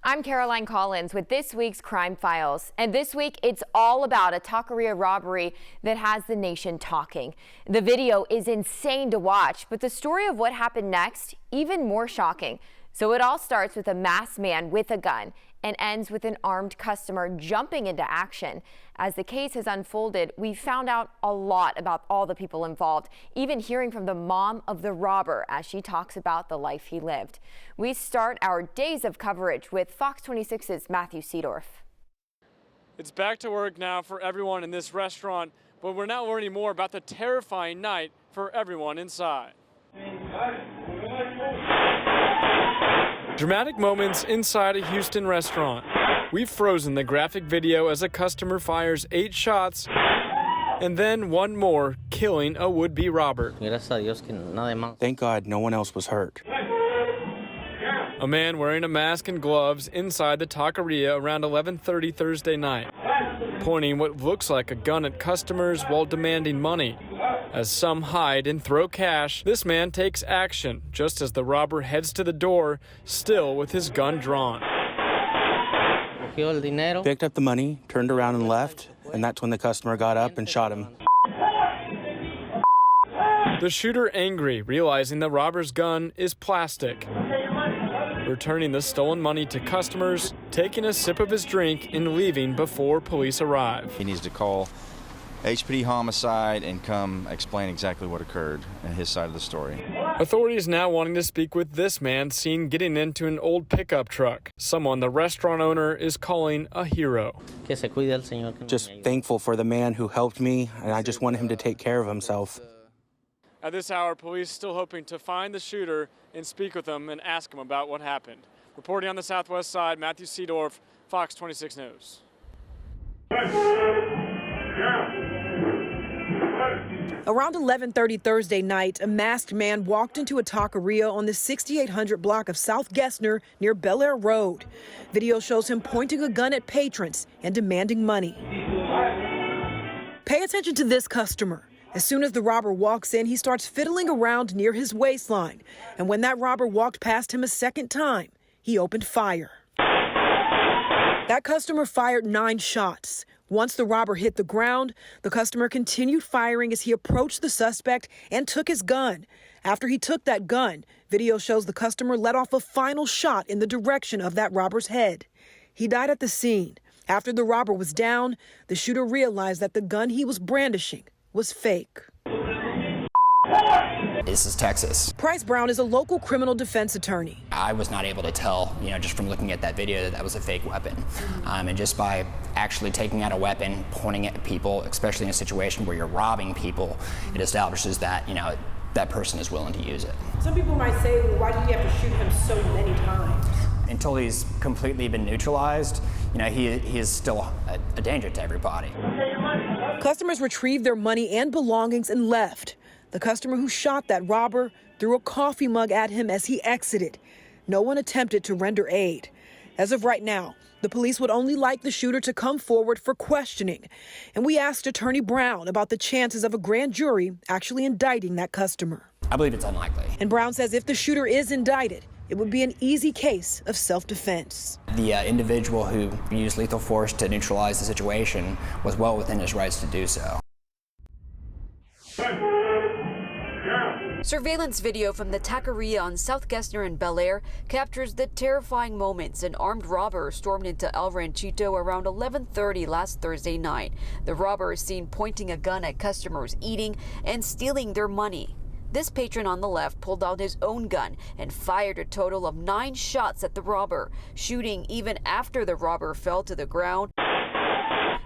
I'm Caroline Collins with this week's Crime Files. And this week, it's all about a taqueria robbery that has the nation talking. The video is insane to watch, but the story of what happened next, even more shocking. So it all starts with a masked man with a gun and ends with an armed customer jumping into action. As the case has unfolded, we found out a lot about all the people involved, even hearing from the mom of the robber as she talks about the life he lived. We start our days of coverage with Fox 26's Matthew Seedorf. It's back to work now for everyone in this restaurant, but we're now learning more about the terrifying night for everyone inside. Dramatic moments inside a Houston restaurant. We've frozen the graphic video as a customer fires 8 shots and then one more, killing a would-be robber. Thank God no one else was hurt. A man wearing a mask and gloves inside the taqueria around 11:30 Thursday night, pointing what looks like a gun at customers while demanding money. As some hide and throw cash, this man takes action just as the robber heads to the door, still with his gun drawn. Picked up the money, turned around and left, and that's when the customer got up and shot him. The shooter angry, realizing the robber's gun is plastic. Returning the stolen money to customers, taking a sip of his drink and leaving before police arrive. He needs to call HPD Homicide and come explain exactly what occurred and his side of the story. Authorities now wanting to speak with this man seen getting into an old pickup truck, someone the restaurant owner is calling a hero. Just thankful for the man who helped me, and I just want him to take care of himself. At this hour, police still hoping to find the shooter and speak with him and ask him about what happened. Reporting on the southwest side, Matthew Seedorf, Fox 26 News. Around 11:30 Thursday night, a masked man walked into a taqueria on the 6800 block of South Gessner near Bel Air Road. Video shows him pointing a gun at patrons and demanding money. Pay attention to this customer. As soon as the robber walks in, he starts fiddling around near his waistline. And when that robber walked past him a second time, he opened fire. That customer fired 9 shots. Once the robber hit the ground, the customer continued firing as he approached the suspect and took his gun. After he took that gun, video shows the customer let off a final shot in the direction of that robber's head. He died at the scene. After the robber was down, the shooter realized that the gun he was brandishing was fake. This is Texas. Price Brown is a local criminal defense attorney. I was not able to tell, just from looking at that video that that was a fake weapon. And just by actually taking out a weapon, pointing it at people, especially in a situation where you're robbing people, it establishes that, that person is willing to use it. Some people might say, well, why did you have to shoot him so many times? Until he's completely been neutralized, he is still a danger to everybody. Customers retrieved their money and belongings and left. The customer who shot that robber threw a coffee mug at him as he exited. No one attempted to render aid. As of right now, the police would only like the shooter to come forward for questioning. And we asked Attorney Brown about the chances of a grand jury actually indicting that customer. I believe it's unlikely. And Brown says if the shooter is indicted, it would be an easy case of self-defense. The individual who used lethal force to neutralize the situation was well within his rights to do so. Surveillance video from the taqueria on South Gessner in Bel Air captures the terrifying moments an armed robber stormed into El Ranchito around 11:30 last Thursday night. The robber is seen pointing a gun at customers eating and stealing their money. This patron on the left pulled out his own gun and fired a total of 9 shots at the robber, shooting even after the robber fell to the ground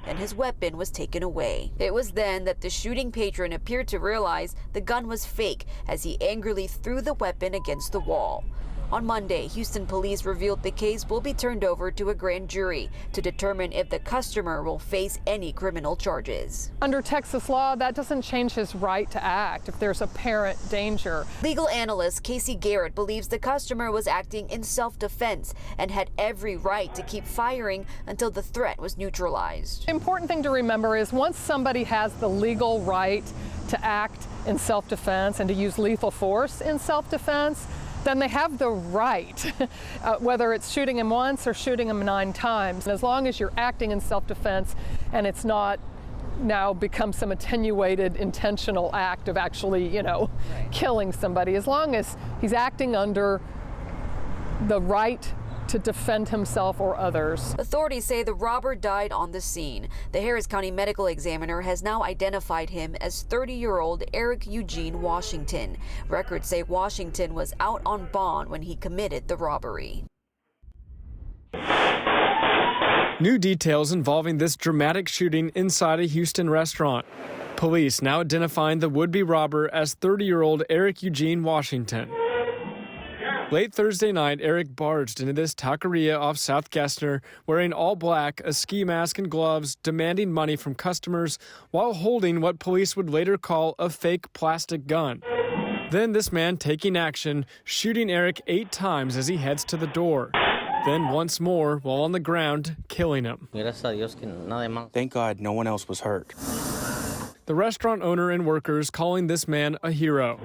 and his weapon was taken away. It was then that the shooting patron appeared to realize the gun was fake as he angrily threw the weapon against the wall. On Monday, Houston police revealed the case will be turned over to a grand jury to determine if the customer will face any criminal charges. Under Texas law, that doesn't change his right to act if there's apparent danger. Legal analyst Casey Garrett believes the customer was acting in self-defense and had every right to keep firing until the threat was neutralized. The important thing to remember is once somebody has the legal right to act in self-defense and to use lethal force in self-defense, then they have the right, whether it's shooting him once or shooting him 9 times. And as long as you're acting in self-defense and it's not now become some attenuated intentional act of actually, killing somebody, as long as he's acting under the right to defend himself or others. Authorities say the robber died on the scene. The Harris County Medical Examiner has now identified him as 30-year-old Eric Eugene Washington. Records say Washington was out on bond when he committed the robbery. New details involving this dramatic shooting inside a Houston restaurant. Police now identifying the would-be robber as 30-year-old Eric Eugene Washington. Late Thursday night, Eric barged into this taqueria off South Gessner wearing all black, a ski mask and gloves, demanding money from customers while holding what police would later call a fake plastic gun. Then this man taking action, shooting Eric 8 times as he heads to the door. Then once more, while on the ground, killing him. Thank God no one else was hurt. The restaurant owner and workers calling this man a hero,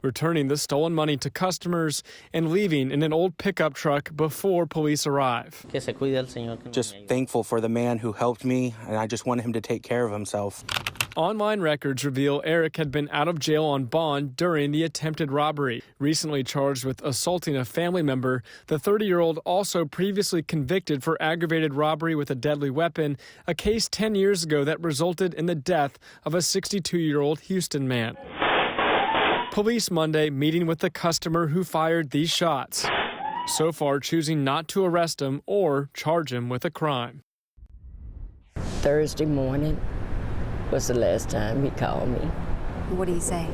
returning the stolen money to customers and leaving in an old pickup truck before police arrive. Just thankful for the man who helped me, and I just wanted him to take care of himself. Online records reveal Eric had been out of jail on bond during the attempted robbery. Recently charged with assaulting a family member, the 30-year-old also previously convicted for aggravated robbery with a deadly weapon, a case 10 years ago that resulted in the death of a 62-year-old Houston man. Police Monday meeting with the customer who fired these shots, so far choosing not to arrest him or charge him with a crime. Thursday morning was the last time he called me. What did he say?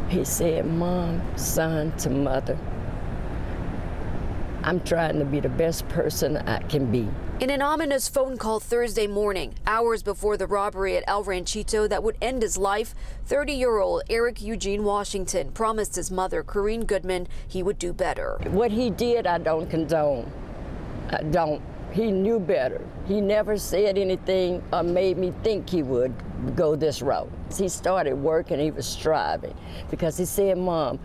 He said, Mom, son to mother, I'm trying to be the best person I can be. In an ominous phone call Thursday morning, hours before the robbery at El Ranchito that would end his life, 30-year-old Eric Eugene Washington promised his mother, Corinne Goodman, he would do better. What he did, I don't condone. I don't. He knew better. He never said anything or made me think he would go this route. He started working, he was striving, because he said, Mom,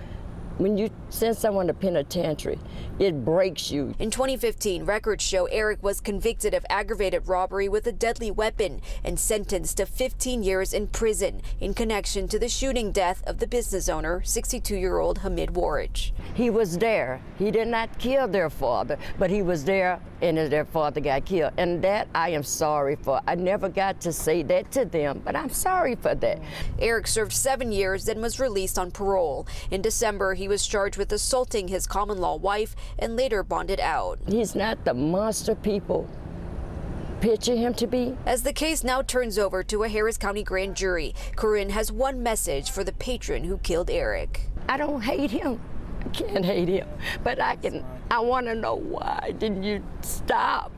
when you send someone to penitentiary, it breaks you. In 2015, records show Eric was convicted of aggravated robbery with a deadly weapon and sentenced to 15 years in prison in connection to the shooting death of the business owner, 62-year-old Hamid Warich. He was there. He did not kill their father, but he was there and their father got killed. And that I am sorry for. I never got to say that to them, but I'm sorry for that. Eric served 7 years, then was released on parole. In December, he was charged with assaulting his common-law wife and later bonded out. He's not the monster people picture him to be. As the case now turns over to a Harris County grand jury, Corinne has one message for the patron who killed Eric. I don't hate him. I can't hate him, but I want to know, why didn't you stop?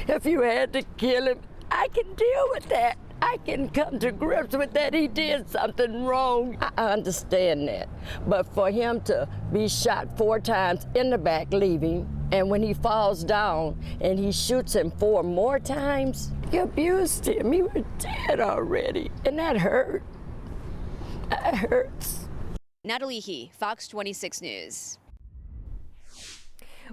If you had to kill him, I can deal with that. I can come to grips with that. He did something wrong. I understand that. But for him to be shot 4 times in the back leaving, and when he falls down and he shoots him 4 more times, he abused him. He was dead already, and that hurt. That hurts. Natalie He, Fox 26 News.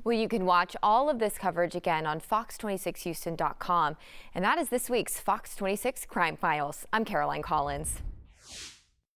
Well, you can watch all of this coverage again on fox26houston.com. And that is this week's Fox 26 Crime Files. I'm Caroline Collins.